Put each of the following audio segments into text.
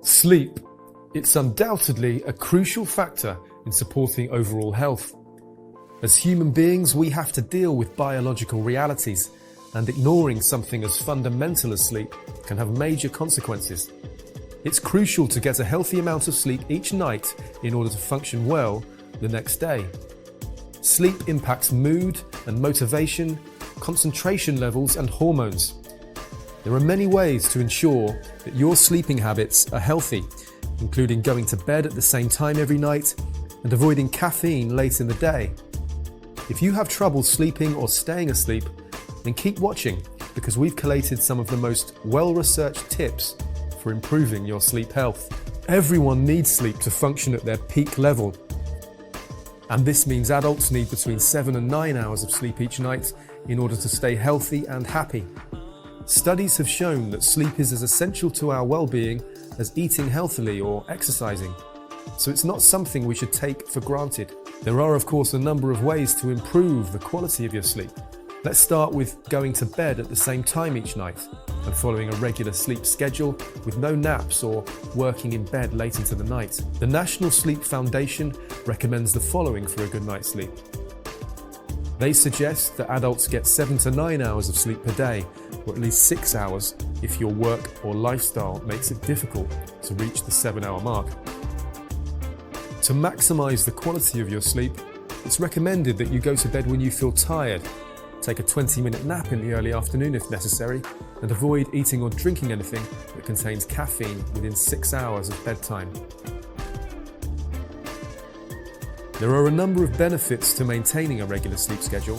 Sleep. It's undoubtedly a crucial factor in supporting overall health. As human beings, we have to deal with biological realities, and ignoring something as fundamental as sleep can have major consequences. It's crucial to get a healthy amount of sleep each night in order to function well the next day. Sleep impacts mood and motivation, concentration levels, and hormones. There are many ways to ensure that your sleeping habits are healthy, including going to bed at the same time every night and avoiding caffeine late in the day. If you have trouble sleeping or staying asleep, then keep watching, because we've collated some of the most well-researched tips for improving your sleep health. Everyone needs sleep to function at their peak level, and this means adults need between 7 and 9 hours of sleep each night in order to stay healthy and happy. Studies have shown that sleep is as essential to our well-being as eating healthily or exercising, so it's not something we should take for granted. There are, of course, a number of ways to improve the quality of your sleep. Let's start with going to bed at the same time each night and following a regular sleep schedule with no naps or working in bed late into the night. The National Sleep Foundation recommends the following for a good night's sleep. They suggest that adults get 7 to 9 hours of sleep per day, or at least 6 hours if your work or lifestyle makes it difficult to reach the 7-hour mark. To maximize the quality of your sleep, it's recommended that you go to bed when you feel tired. Take a 20-minute nap in the early afternoon if necessary, and avoid eating or drinking anything that contains caffeine within 6 hours of bedtime. There are a number of benefits to maintaining a regular sleep schedule.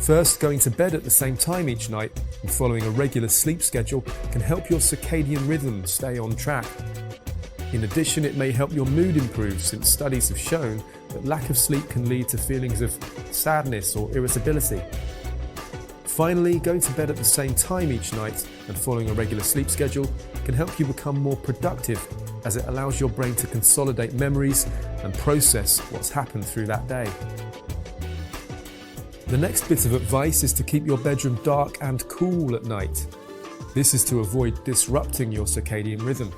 First, going to bed at the same time each night and following a regular sleep schedule can help your circadian rhythm stay on track. In addition, it may help your mood improve, since studies have shown that lack of sleep can lead to feelings of sadness or irritability. Finally, going to bed at the same time each night and following a regular sleep schedule can help you become more productive, as it allows your brain to consolidate memories and process what's happened through that day. The next bit of advice is to keep your bedroom dark and cool at night. This is to avoid disrupting your circadian rhythm.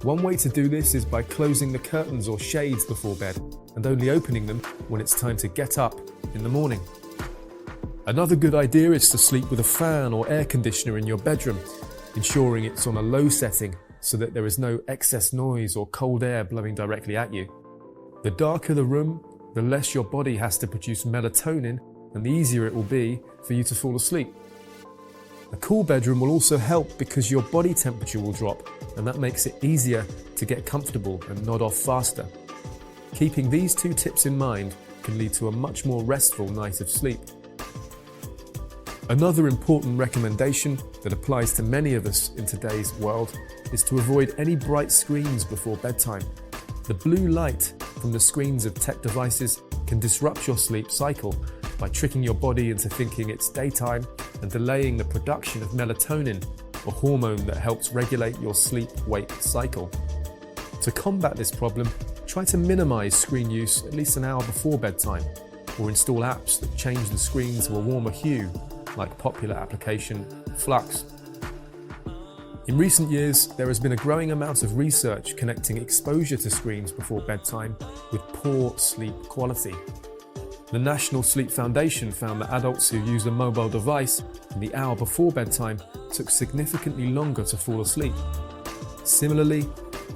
One way to do this is by closing the curtains or shades before bed and only opening them when it's time to get up in the morning. Another good idea is to sleep with a fan or air conditioner in your bedroom, ensuring it's on a low setting so that there is no excess noise or cold air blowing directly at you. The darker the room, the less your body has to produce melatonin, and the easier it will be for you to fall asleep. A cool bedroom will also help because your body temperature will drop, and that makes it easier to get comfortable and nod off faster. Keeping these two tips in mind can lead to a much more restful night of sleep. Another important recommendation that applies to many of us in today's world is to avoid any bright screens before bedtime. The blue light from the screens of tech devices can disrupt your sleep cycle by tricking your body into thinking it's daytime and delaying the production of melatonin, a hormone that helps regulate your sleep-wake cycle. To combat this problem, try to minimize screen use at least an hour before bedtime, or install apps that change the screen to a warmer hue, like popular application Flux. In recent years, there has been a growing amount of research connecting exposure to screens before bedtime with poor sleep quality. The National Sleep Foundation found that adults who used a mobile device in the hour before bedtime took significantly longer to fall asleep. Similarly,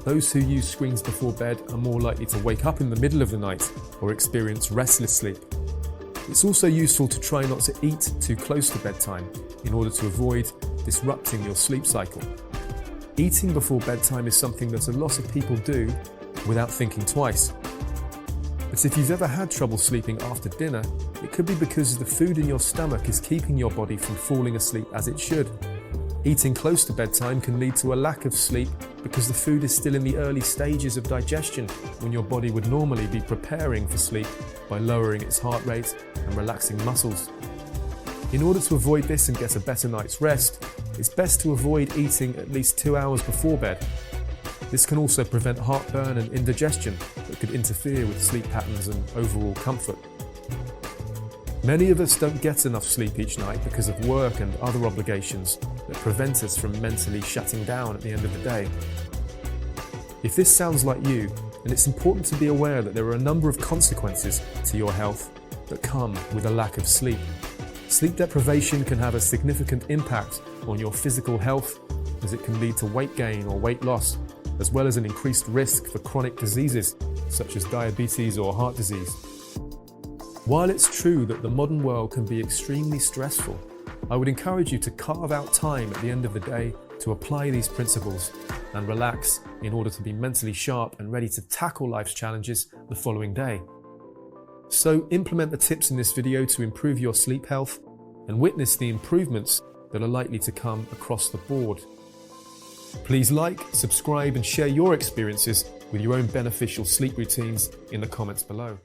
those who use screens before bed are more likely to wake up in the middle of the night or experience restless sleep. It's also useful to try not to eat too close to bedtime in order to avoid disrupting your sleep cycle. Eating before bedtime is something that a lot of people do without thinking twice. But if you've ever had trouble sleeping after dinner, it could be because the food in your stomach is keeping your body from falling asleep as it should. Eating close to bedtime can lead to a lack of sleep because the food is still in the early stages of digestion, when your body would normally be preparing for sleep by lowering its heart rate and relaxing muscles. In order to avoid this and get a better night's rest, it's best to avoid eating at least 2 hours before bed. This can also prevent heartburn and indigestion that could interfere with sleep patterns and overall comfort. Many of us don't get enough sleep each night because of work and other obligations that prevent us from mentally shutting down at the end of the day. If this sounds like you, then it's important to be aware that there are a number of consequences to your health that come with a lack of sleep. Sleep deprivation can have a significant impact on your physical health, as it can lead to weight gain or weight loss, as well as an increased risk for chronic diseases such as diabetes or heart disease. While it's true that the modern world can be extremely stressful, I would encourage you to carve out time at the end of the day to apply these principles and relax in order to be mentally sharp and ready to tackle life's challenges the following day. So implement the tips in this video to improve your sleep health and witness the improvements that are likely to come across the board. Please like, subscribe and share your experiences with your own beneficial sleep routines in the comments below.